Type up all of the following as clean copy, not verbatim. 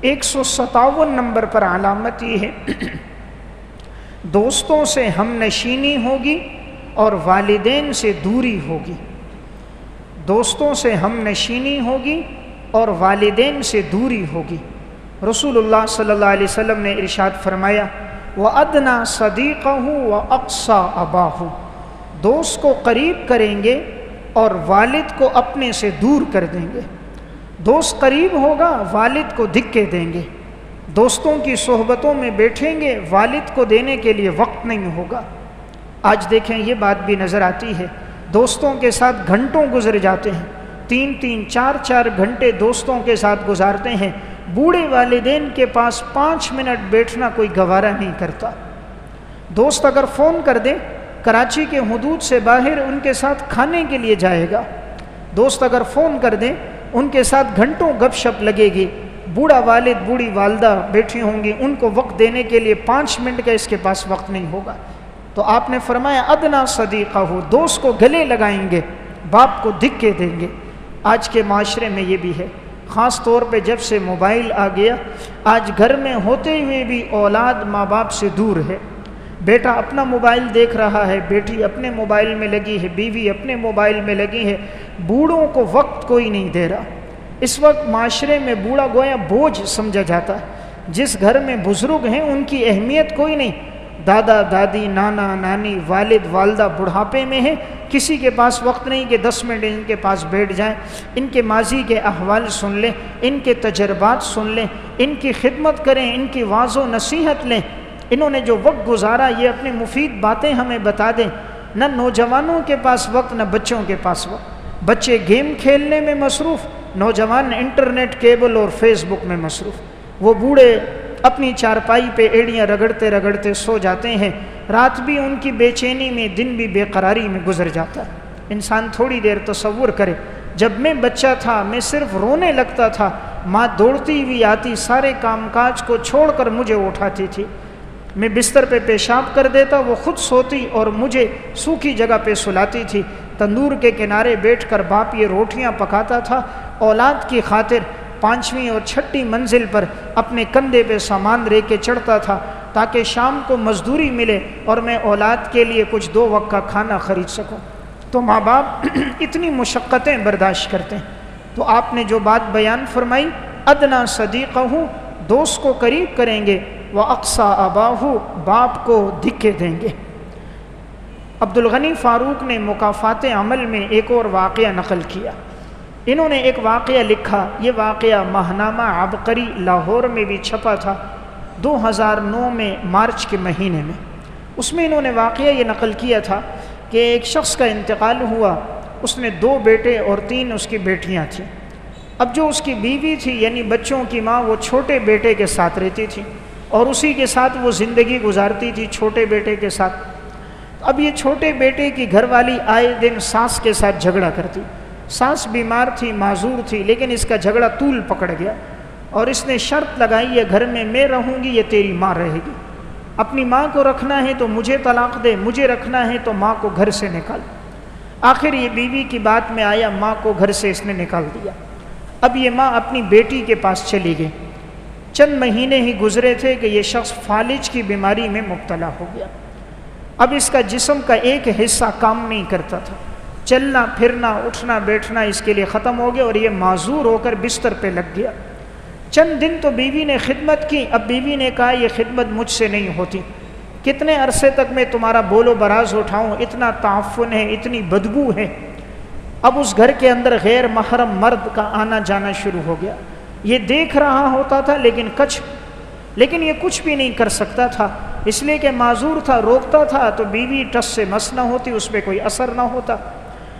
157 number پر علامت یہ ہے دوستوں سے ہم نشینی ہوگی اور والدین سے دوری ہوگی. دوستوں سے ہم نشینی ہوگی اور والدین سے دوری ہوگی. رسول اللہ صلی اللہ علیہ وسلم نے ارشاد فرمایا وَأَدْنَا صَدِيقَهُ وَأَقْصَى أَبَاهُ، دوست کو قریب کریں گے اور والد کو اپنے سے دور کر دیں گے. دوست قریب ہوگا، والد کو دھکے دیں گے. دوستوں کی صحبتوں میں بیٹھیں گے، والد کو دینے کے لیے وقت نہیں ہوگا. آج دیکھیں یہ بات بھی نظر آتی ہے، دوستوں کے ساتھ گھنٹوں گزر جاتے ہیں، 3-3 4-4 گھنٹے دوستوں کے ساتھ گزارتے ہیں. بوڑھے والدین کے پاس 5 منٹ بیٹھنا کوئی گوارا نہیں کرتا. دوست اگر فون کر دے کراچی کے حدود سے باہر ان کے ساتھ کھانے کے لیے جائے گا. دوست اگر فون کر دیں ان کے ساتھ گھنٹوں گپ شپ لگے گی. بوڑھا والد بوڑھی والدہ بیٹھی ہوں گی، ان کو وقت دینے کے لیے 5 منٹ کا اس کے پاس وقت نہیں ہوگا. تو آپ نے فرمایا ادنا صدیقہ ہو، دوست کو گلے لگائیں گے، باپ کو دھکے دیں گے. آج کے معاشرے میں یہ بھی ہے، خاص طور پہ جب سے موبائل آ گیا، آج گھر میں ہوتے ہوئے بھی اولاد ماں باپ سے دور ہے. بیٹا اپنا موبائل دیکھ رہا ہے، بیٹی اپنے موبائل میں لگی ہے، بیوی اپنے موبائل میں لگی ہے. بوڑھوں کو وقت کوئی نہیں دے رہا. اس وقت معاشرے میں بوڑھا گویا بوجھ سمجھا جاتا ہے. جس گھر میں بزرگ ہیں ان کی اہمیت کوئی نہیں. دادا دادی نانا نانی والد والدہ بڑھاپے میں ہیں، کسی کے پاس وقت نہیں کہ 10 منٹ ان کے پاس بیٹھ جائیں، ان کے ماضی کے احوال سن لیں، ان کے تجربات سن لیں، ان کی خدمت کریں، ان کی واعظ و نصیحت لیں. انہوں نے جو وقت گزارا یہ اپنی مفید باتیں ہمیں بتا دیں. نہ نوجوانوں کے پاس وقت، نہ بچوں کے پاس وقت. بچے گیم کھیلنے میں مصروف، نوجوان انٹرنیٹ کیبل اور فیس بک میں مصروف. وہ بوڑھے اپنی چارپائی پہ ایڑیاں رگڑتے رگڑتے سو جاتے ہیں. رات بھی ان کی بے چینی میں، دن بھی بے قراری میں گزر جاتا ہے. انسان تھوڑی دیر تصور کرے، جب میں بچہ تھا میں صرف رونے لگتا تھا، ماں دوڑتی ہوئی آتی، سارے کام کاج کو چھوڑ کر مجھے اٹھاتی تھی. میں بستر پہ پیشاب کر دیتا، وہ خود سوتی اور مجھے سوکھی جگہ پہ سلاتی تھی. تندور کے کنارے بیٹھ کر باپ یہ روٹیاں پکاتا تھا. اولاد کی خاطر 5ویں اور 6ٹھی منزل پر اپنے کندھے پہ سامان لے کے چڑھتا تھا تاکہ شام کو مزدوری ملے اور میں اولاد کے لیے کچھ 2 وقت کا کھانا خرید سکوں. تو ماں باپ اتنی مشقتیں برداشت کرتے ہیں. تو آپ نے جو بات بیان فرمائی ادنا صدیقہ، دوست کو قریب کریں گے، وَأَقْصَى أَبَاهُ، باپ کو دھکے دیں گے. عبد الغنی فاروق نے مکافات عمل میں ایک اور واقعہ نقل کیا. انہوں نے ایک واقعہ لکھا، یہ واقعہ ماہنامہ عبقری لاہور میں بھی چھپا تھا 2009 میں مارچ کے مہینے میں. اس میں انہوں نے واقعہ یہ نقل کیا تھا کہ ایک شخص کا انتقال ہوا. اس نے 2 بیٹے اور 3 اس کی بیٹیاں تھیں. اب جو اس کی بیوی تھی یعنی بچوں کی ماں، وہ چھوٹے بیٹے کے ساتھ رہتی تھی اور اسی کے ساتھ وہ زندگی گزارتی تھی چھوٹے بیٹے کے ساتھ. اب یہ چھوٹے بیٹے کی گھر والی آئے دن ساس کے ساتھ جھگڑا کرتی. ساس بیمار تھی، معذور تھی، لیکن اس کا جھگڑا طول پکڑ گیا اور اس نے شرط لگائی ہے گھر میں رہوں گی، یہ تیری ماں رہے گی. اپنی ماں کو رکھنا ہے تو مجھے طلاق دے، مجھے رکھنا ہے تو ماں کو گھر سے نکال. آخر یہ بیوی کی بات میں آیا، ماں کو گھر سے اس نے نکال دیا. اب یہ ماں اپنی بیٹی کے پاس چلی گئی. چند مہینے ہی گزرے تھے کہ یہ شخص فالج کی بیماری میں مبتلا ہو گیا. اب اس کا جسم کا ایک حصہ کام نہیں کرتا تھا، چلنا پھرنا اٹھنا بیٹھنا اس کے لیے ختم ہو گیا اور یہ معذور ہو کر بستر پہ لگ گیا. چند دن تو بیوی نے خدمت کی. اب بیوی نے کہا یہ خدمت مجھ سے نہیں ہوتی، کتنے عرصے تک میں تمہارا بول و براز اٹھاؤں، اتنا تعفن ہے، اتنی بدبو ہے. اب اس گھر کے اندر غیر محرم مرد کا آنا جانا شروع ہو گیا. یہ دیکھ رہا ہوتا تھا لیکن یہ کچھ بھی نہیں کر سکتا تھا، اس لیے کہ معذور تھا. روکتا تھا تو بیوی ٹس سے مس نہ ہوتی، اس پہ کوئی اثر نہ ہوتا.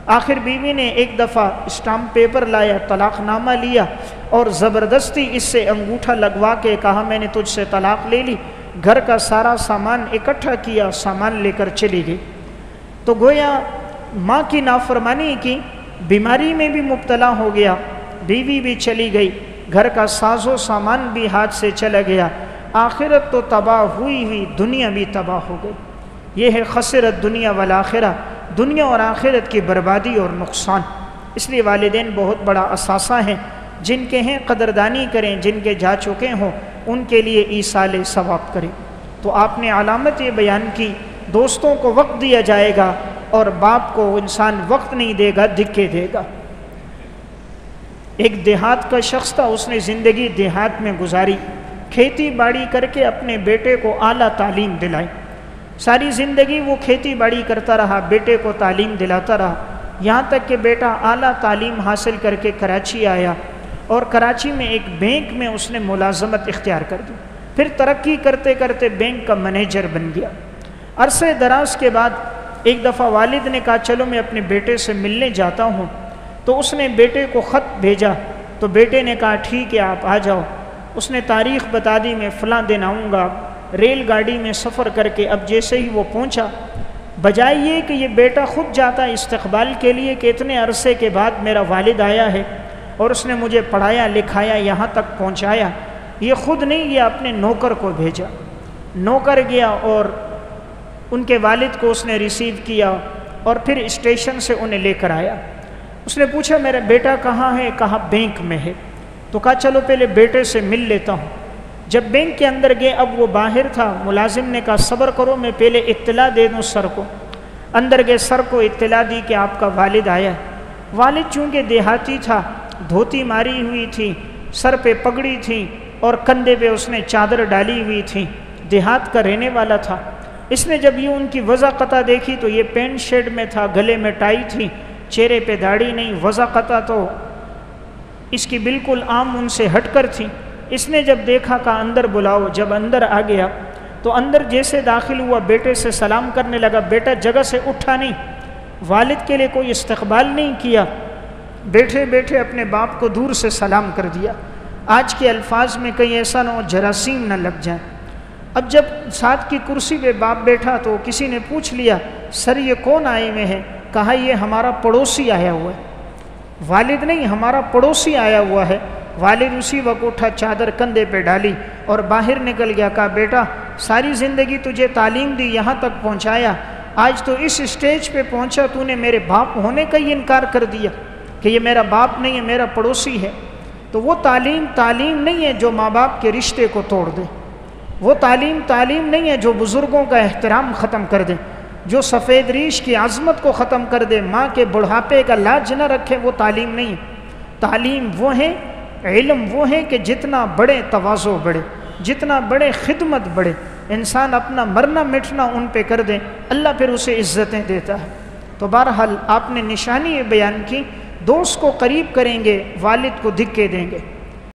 آخر بیوی نے ایک دفعہ اسٹامپ پیپر لایا، طلاق نامہ لیا اور زبردستی اس سے انگوٹھا لگوا کے کہا میں نے تجھ سے طلاق لے لی. گھر کا سارا سامان اکٹھا کیا، سامان لے کر چلی گئی. تو گویا ماں کی نافرمانی کی، بیماری میں بھی مبتلا ہو گیا، بیوی بھی چلی گئی، گھر کا ساز و سامان بھی ہاتھ سے چلا گیا. آخرت تو تباہ ہوئی، دنیا بھی تباہ ہو گئی. یہ ہے خسرت دنیا والآخرہ، دنیا اور آخرت کی بربادی اور نقصان. اس لیے والدین بہت بڑا اثاثہ ہیں. جن کے ہیں قدردانی کریں، جن کے جا چکے ہوں ان کے لیے ایصال ثواب کریں۔ تو آپ نے علامت یہ بیان کی، دوستوں کو وقت دیا جائے گا اور باپ کو انسان وقت نہیں دے گا، دھکے دے گا۔ ایک دیہات کا شخص تھا، اس نے زندگی دیہات میں گزاری، کھیتی باڑی کر کے اپنے بیٹے کو اعلیٰ تعلیم دلائی۔ ساری زندگی وہ کھیتی باڑی کرتا رہا، بیٹے کو تعلیم دلاتا رہا، یہاں تک کہ بیٹا اعلیٰ تعلیم حاصل کر کے کراچی آیا اور کراچی میں ایک بینک میں اس نے ملازمت اختیار کر دی، پھر ترقی کرتے کرتے بینک کا مینیجر بن گیا۔ عرصے دراز کے بعد ایک دفعہ والد نے کہا چلو میں اپنے بیٹے سے ملنے جاتا ہوں، تو اس نے بیٹے کو خط بھیجا، تو بیٹے نے کہا ٹھیک ہے آپ آ جاؤ۔ اس نے تاریخ بتا دی، میں فلاں دن آؤں گا۔ ریل گاڑی میں سفر کر کے اب جیسے ہی وہ پہنچا، بجائے یہ کہ یہ بیٹا خود جاتا استقبال کے لیے کہ اتنے عرصے کے بعد میرا والد آیا ہے اور اس نے مجھے پڑھایا لکھایا یہاں تک پہنچایا، یہ خود نہیں، یہ اپنے نوکر کو بھیجا۔ نوکر گیا اور ان کے والد کو اس نے ریسیو کیا اور پھر اسٹیشن سے انہیں لے کر آیا۔ اس نے پوچھا میرا بیٹا کہاں ہے؟ کہا بینک میں ہے۔ تو کہا چلو پہلے بیٹے سے مل لیتا ہوں۔ جب بینک کے اندر گئے، اب وہ باہر تھا، ملازم نے کہا صبر کرو میں پہلے اطلاع دے دوں سر کو۔ اندر گئے، سر کو اطلاع دی کہ آپ کا والد آیا۔ والد چونکہ دیہاتی تھا، دھوتی ماری ہوئی تھی، سر پہ پگڑی تھی اور کندھے پہ اس نے چادر ڈالی ہوئی تھی، دیہات کا رہنے والا تھا۔ اس نے جب یہ ان کی وضاقتہ دیکھی تو یہ پینٹ شرٹ میں تھا، گلے میں ٹائی تھی، چہرے پہ داڑھی نہیں، وضاقتہ تو اس کی بالکل عام ان سے ہٹ کر تھی۔ اس نے جب دیکھا کہا اندر بلاؤ۔ جب اندر آ گیا تو اندر جیسے داخل ہوا بیٹے سے سلام کرنے لگا، بیٹا جگہ سے اٹھا نہیں، والد کے لیے کوئی استقبال نہیں کیا، بیٹھے بیٹھے اپنے باپ کو دور سے سلام کر دیا۔ آج کے الفاظ میں کہیں ایسا نہ ہو جراثیم نہ لگ جائیں۔ اب جب ساتھ کی کرسی پہ باپ بیٹھا تو کسی نے پوچھ لیا سر یہ کون آئے ہوئے ہیں؟ کہا یہ ہمارا پڑوسی آیا ہوا ہے۔ والد نہیں، ہمارا پڑوسی آیا ہوا ہے۔ والد اسی وقت اٹھا، چادر کندھے پہ ڈالی اور باہر نکل گیا۔ کہا بیٹا ساری زندگی تجھے تعلیم دی، یہاں تک پہنچایا، آج تو اس اسٹیج پہ پہنچا، تو نے میرے باپ ہونے کا ہی انکار کر دیا کہ یہ میرا باپ نہیں ہے، میرا پڑوسی ہے۔ تو وہ تعلیم نہیں ہے جو ماں باپ کے رشتے کو توڑ دے، وہ تعلیم نہیں ہے جو بزرگوں کا احترام ختم کر دے، جو سفید ریش کی عظمت کو ختم کر دے، ماں کے بڑھاپے کا لاج نہ رکھے، وہ تعلیم نہیں ہے۔ تعلیم وہ ہے، علم وہ ہے کہ جتنا بڑے تواضع بڑھے، جتنا بڑے خدمت بڑھے، انسان اپنا مرنا مٹنا ان پہ کر دے، اللہ پھر اسے عزتیں دیتا ہے۔ تو بہرحال آپ نے نشانی یہ بیان کی، دوست کو قریب کریں گے، والد کو دھکے دیں گے۔